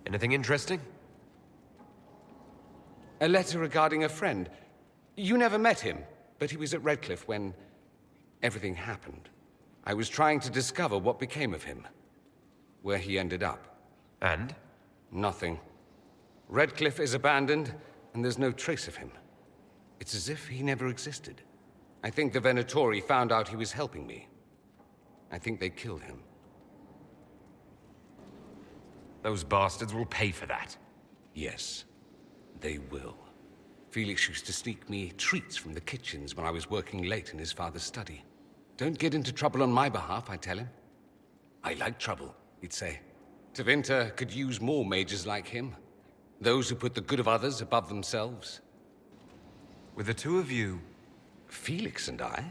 Anything interesting? A letter regarding a friend. You never met him, but he was at Redcliffe when everything happened. I was trying to discover what became of him, where he ended up. And? Nothing. Redcliffe is abandoned, and there's no trace of him. It's as if he never existed. I think the Venatori found out he was helping me. I think they killed him. Those bastards will pay for that. Yes, they will. Felix used to sneak me treats from the kitchens when I was working late in his father's study. Don't get into trouble on my behalf, I tell him. I like trouble, he'd say. Tevinter could use more mages like him. Those who put the good of others above themselves. With the two of you... Felix and I?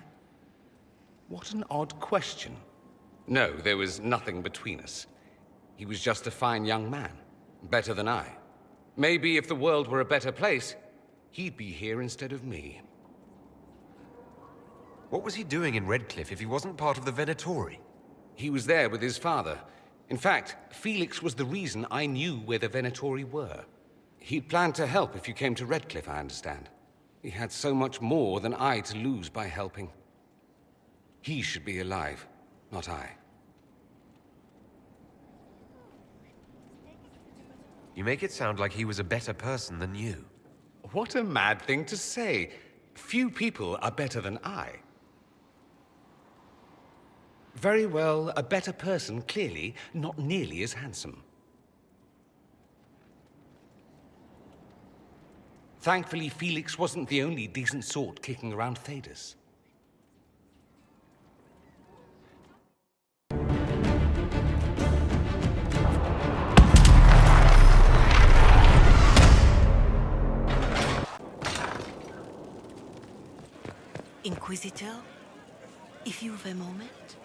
What an odd question. No, there was nothing between us. He was just a fine young man, better than I. Maybe if the world were a better place, he'd be here instead of me. What was he doing in Redcliffe if he wasn't part of the Venatori? He was there with his father. In fact, Felix was the reason I knew where the Venatori were. He'd planned to help if you came to Redcliffe, I understand. He had so much more than I to lose by helping. He should be alive, not I. You make it sound like he was a better person than you. What a mad thing to say. Few people are better than I. Very well, a better person, clearly, not nearly as handsome. Thankfully, Felix wasn't the only decent sort kicking around Thedas. Inquisitor, if you've a moment.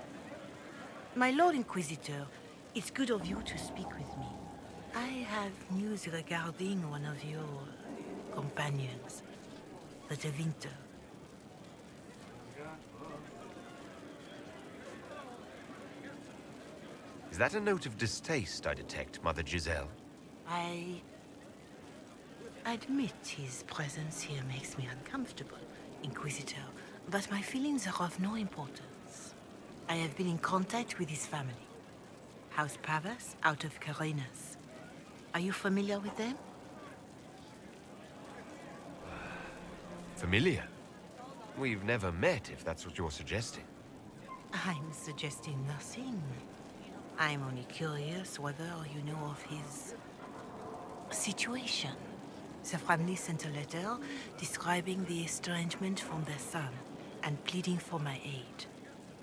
My Lord Inquisitor, it's good of you to speak with me. I have news regarding one of your companions, the Tevinter. Is that a note of distaste I detect, Mother Giselle? I admit his presence here makes me uncomfortable, Inquisitor, but my feelings are of no importance. I have been in contact with his family. House Pavas, out of Carenas. Are you familiar with them? Familiar? We've never met, if that's what you're suggesting. I'm suggesting nothing. I'm only curious whether you know of his situation. The family sent a letter describing the estrangement from their son and pleading for my aid.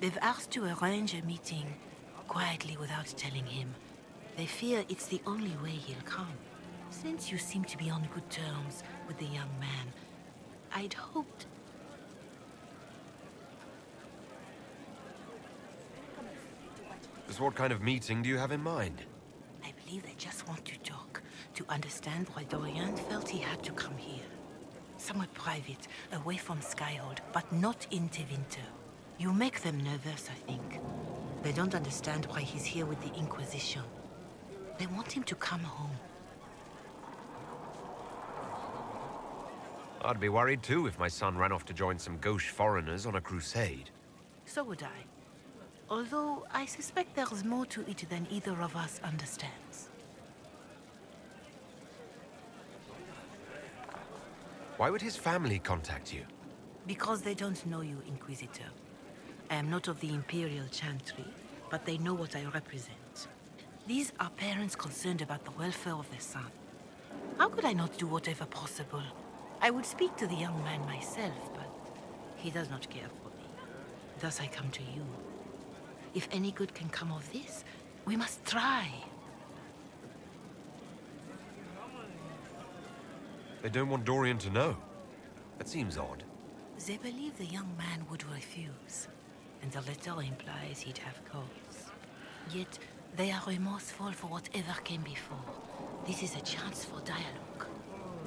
They've asked to arrange a meeting quietly without telling him. They fear it's the only way he'll come. Since you seem to be on good terms with the young man, I'd hoped... Just what kind of meeting do you have in mind? I believe they just want to talk, to understand why Dorian felt he had to come here. Somewhere private, away from Skyhold, but not in Tevinter. You make them nervous, I think. They don't understand why he's here with the Inquisition. They want him to come home. I'd be worried too if my son ran off to join some gauche foreigners on a crusade. So would I. Although I suspect there's more to it than either of us understands. Why would his family contact you? Because they don't know you, Inquisitor. I am not of the Imperial Chantry, but they know what I represent. These are parents concerned about the welfare of their son. How could I not do whatever possible? I would speak to the young man myself, but he does not care for me. Thus I come to you. If any good can come of this, we must try. They don't want Dorian to know. That seems odd. They believe the young man would refuse, and the letter implies he'd have cause. Yet, they are remorseful for whatever came before. This is a chance for dialogue.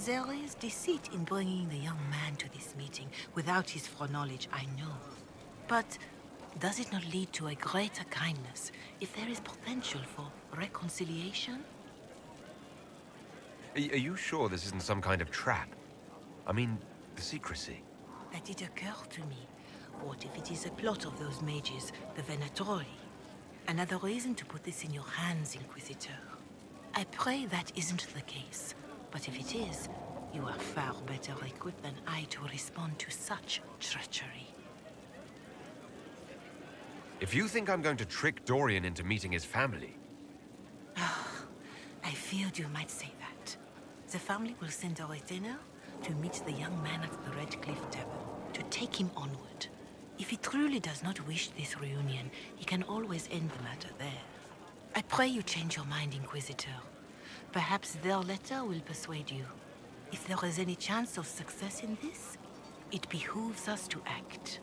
There is deceit in bringing the young man to this meeting without his foreknowledge, I know. But Does it not lead to a greater kindness if there is potential for reconciliation? Are you sure this isn't some kind of trap? I mean, the secrecy. That did occur to me. What if it is a plot of those mages, the Venatori? Another reason to put this in your hands, Inquisitor. I pray that isn't the case. But if it is, you are far better equipped than I to respond to such treachery. If you think I'm going to trick Dorian into meeting his family... I feared you might say that. The family will send a retainer to meet the young man at the Red Cliff Tavern, to take him onward. If he truly does not wish this reunion, he can always end the matter there. I pray you change your mind, Inquisitor. Perhaps their letter will persuade you. If there is any chance of success in this, it behooves us to act.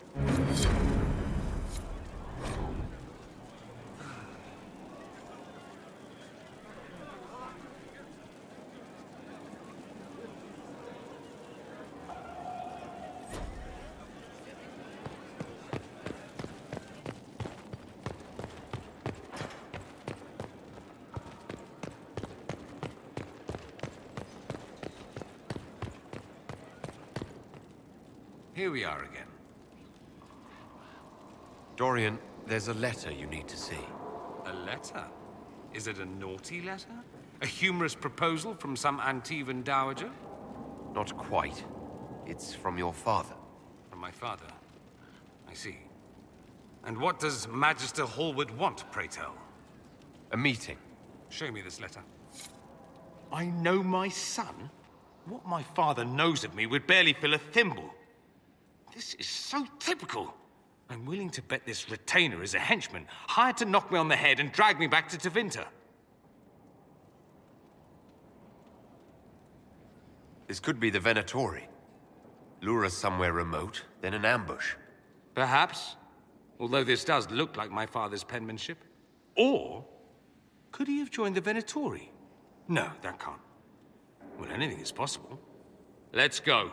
Here we are again. Dorian, there's a letter you need to see. A letter? Is it a naughty letter? A humorous proposal from some Antivan dowager? Not quite. It's from your father. From my father? I see. And what does Magister Hallward want, pray tell? A meeting. Show me this letter. I know my son? What my father knows of me would barely fill a thimble. This is so typical. I'm willing to bet this retainer is a henchman, hired to knock me on the head and drag me back to Tevinter. This could be the Venatori. Lure us somewhere remote, then an ambush. Perhaps. Although this does look like my father's penmanship. Or, could he have joined the Venatori? No, that can't. Well, anything is possible. Let's go.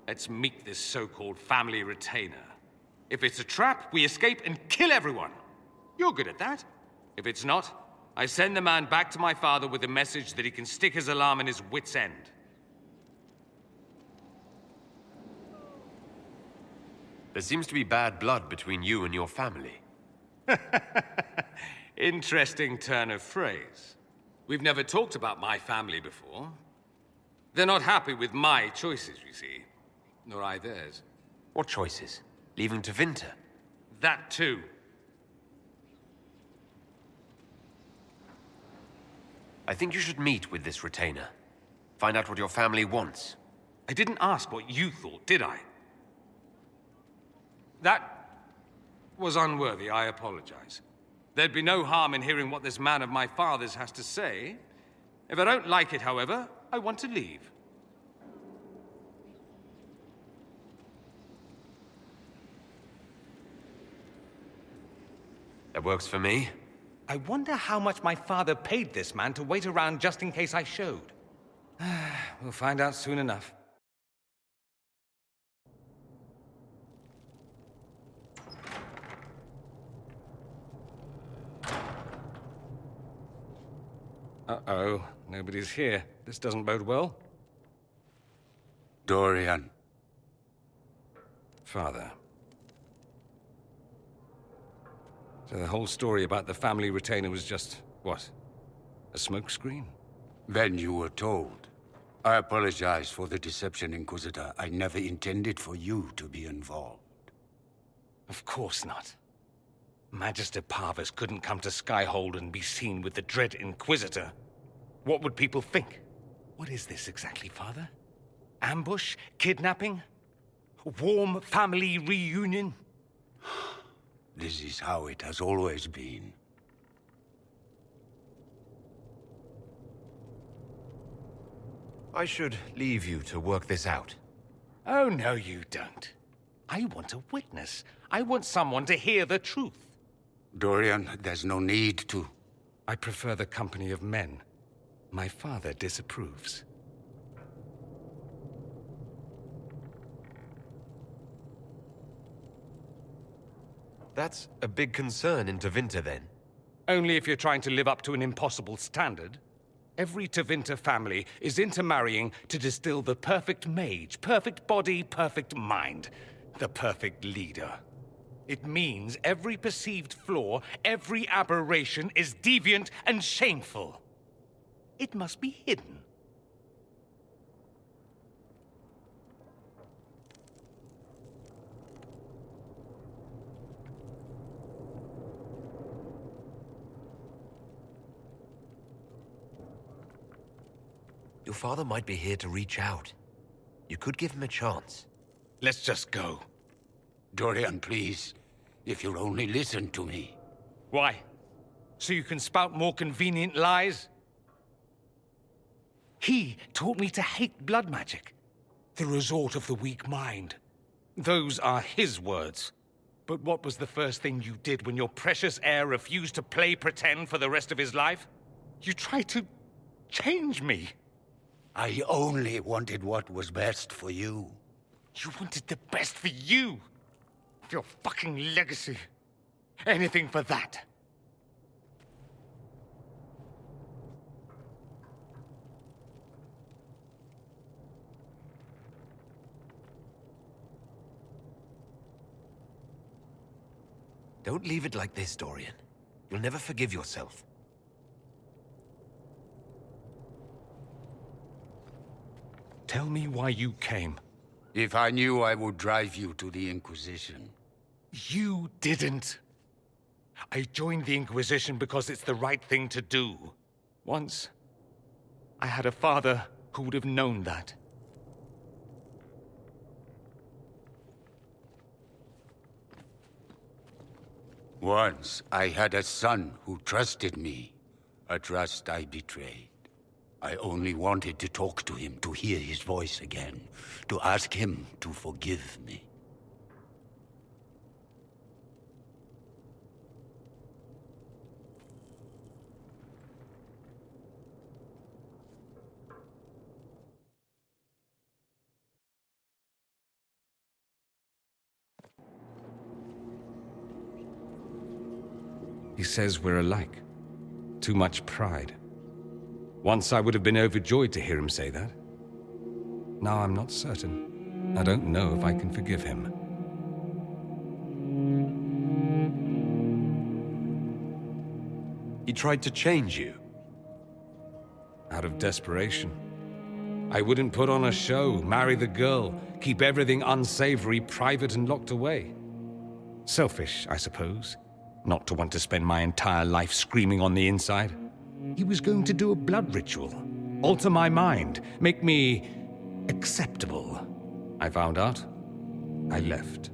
Let's meet this so-called family retainer. If it's a trap, we escape and kill everyone. You're good at that. If it's not, I send the man back to my father with a message that he can stick his alarm in his wit's end. There seems to be bad blood between you and your family. Interesting turn of phrase. We've never talked about my family before. They're not happy with my choices, you see. Nor I theirs. What choices? Leaving Tevinter? That too. I think you should meet with this retainer. Find out what your family wants. I didn't ask what you thought, did I? That was unworthy, I apologize. There'd be no harm in hearing what this man of my father's has to say. If I don't like it, however, I want to leave. That works for me. I wonder how much my father paid this man to wait around just in case I showed. We'll find out soon enough. Uh-oh, nobody's here. This doesn't bode well. Dorian. Father. So the whole story about the family retainer was just, what? A smokescreen? Then you were told. I apologize for the deception, Inquisitor. I never intended for you to be involved. Of course not. Magister Parvus couldn't come to Skyhold and be seen with the dread Inquisitor. What would people think? What is this exactly, Father? Ambush? Kidnapping? Warm family reunion? This is how it has always been. I should leave you to work this out. Oh, no, you don't. I want a witness. I want someone to hear the truth. Dorian, there's no need to. I prefer the company of men. My father disapproves. That's a big concern in Tevinter, then. Only if you're trying to live up to an impossible standard. Every Tevinter family is intermarrying to distill the perfect mage, perfect body, perfect mind, the perfect leader. It means every perceived flaw, every aberration is deviant and shameful. It must be hidden. Your father might be here to reach out. You could give him a chance. Let's just go. Dorian, please. If you'll only listen to me. Why? So you can spout more convenient lies? He taught me to hate blood magic. The resort of the weak mind. Those are his words. But what was the first thing you did when your precious heir refused to play pretend for the rest of his life? You tried to change me. I only wanted what was best for you. You wanted the best for you. For your fucking legacy. Anything for that. Don't leave it like this, Dorian. You'll never forgive yourself. Tell me why you came. If I knew, I would drive you to the Inquisition. You didn't. I joined the Inquisition because it's the right thing to do. Once, I had a father who would have known that. Once, I had a son who trusted me. A trust I betrayed. I only wanted to talk to him, to hear his voice again, to ask him to forgive me. He says we're alike. Too much pride. Once I would have been overjoyed to hear him say that. Now I'm not certain. I don't know if I can forgive him. He tried to change you. Out of desperation. I wouldn't put on a show, marry the girl, keep everything unsavory, private and locked away. Selfish, I suppose. Not to want to spend my entire life screaming on the inside. He was going to do a blood ritual. Alter my mind. Make me acceptable. I found out. I left.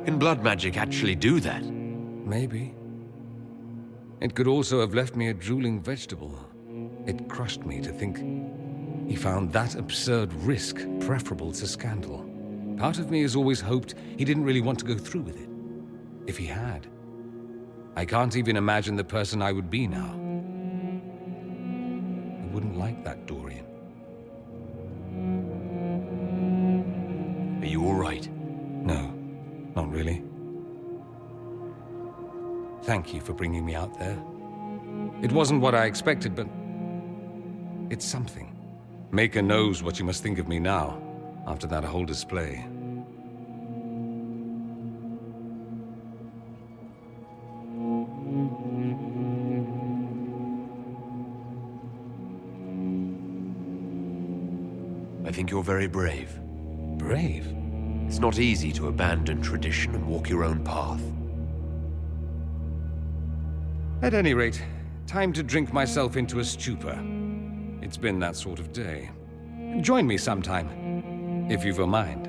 Can blood magic actually do that? Maybe. It could also have left me a drooling vegetable. It crushed me to think he found that absurd risk preferable to scandal. Part of me has always hoped he didn't really want to go through with it. If he had, I can't even imagine the person I would be now. I wouldn't like that, Dorian. Are you all right? No, not really. Thank you for bringing me out there. It wasn't what I expected, but it's something. Maker knows what you must think of me now, after that whole display. I think you're very brave. Brave? It's not easy to abandon tradition and walk your own path. At any rate, time to drink myself into a stupor. It's been that sort of day. Join me sometime, if you've a mind.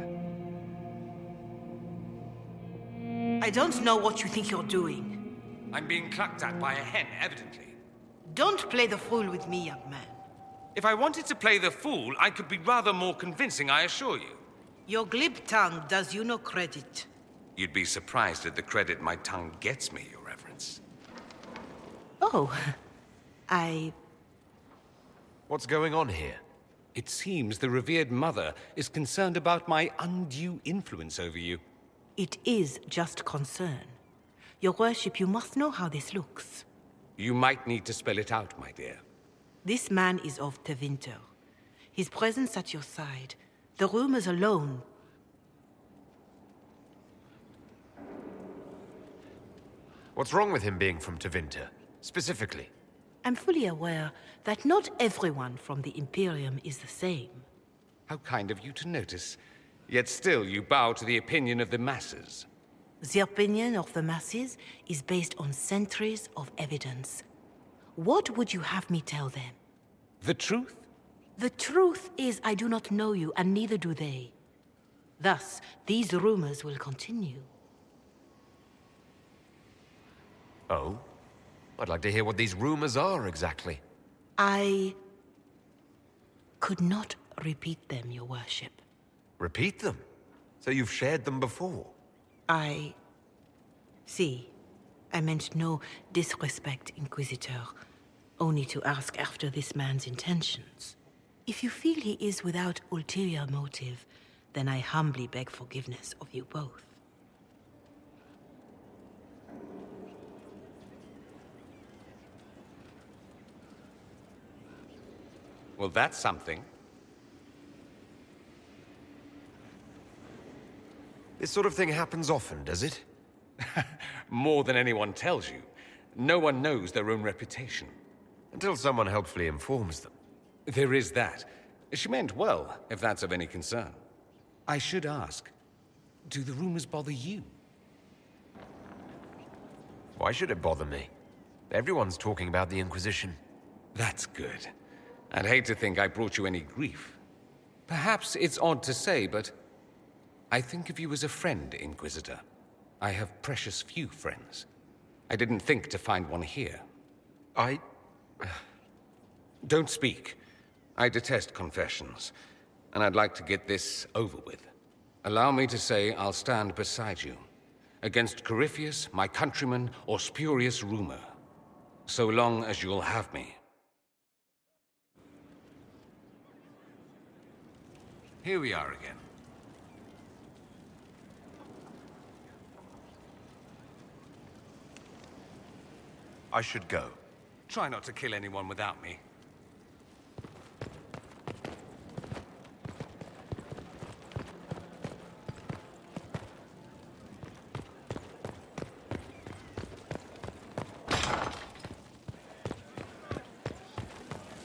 I don't know what you think you're doing. I'm being clucked at by a hen, evidently. Don't play the fool with me, young man. If I wanted to play the fool, I could be rather more convincing, I assure you. Your glib tongue does you no credit. You'd be surprised at the credit my tongue gets me, Your Reverence. Oh, What's going on here? It seems the revered mother is concerned about my undue influence over you. It is just concern. Your worship, you must know how this looks. You might need to spell it out, my dear. This man is of Tevinter. His presence at your side, the rumors alone. What's wrong with him being from Tevinter, specifically? I'm fully aware that not everyone from the Imperium is the same. How kind of you to notice. Yet still you bow to the opinion of the masses. The opinion of the masses is based on centuries of evidence. What would you have me tell them? The truth? The truth is I do not know you, and neither do they. Thus, these rumors will continue. Oh? I'd like to hear what these rumors are exactly. I could not repeat them, your worship. Repeat them? So you've shared them before? See, I meant no disrespect, Inquisitor. Only to ask after this man's intentions. If you feel he is without ulterior motive, then I humbly beg forgiveness of you both. Well, that's something. This sort of thing happens often, does it? More than anyone tells you. No one knows their own reputation. Until someone helpfully informs them. There is that. She meant well, if that's of any concern. I should ask, do the rumors bother you? Why should it bother me? Everyone's talking about the Inquisition. That's good. I'd hate to think I brought you any grief. Perhaps it's odd to say, but I think of you as a friend, Inquisitor. I have precious few friends. I didn't think to find one here. Don't speak. I detest confessions, and I'd like to get this over with. Allow me to say I'll stand beside you, against Corypheus, my countryman, or spurious rumor, so long as you'll have me. Here we are again. I should go. Try not to kill anyone without me.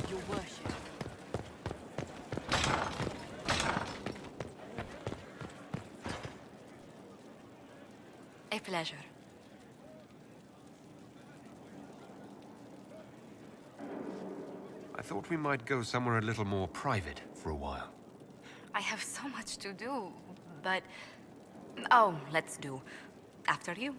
Your worship. A pleasure. I thought we might go somewhere a little more private for a while. I have so much to do, but... Oh, let's do. After you.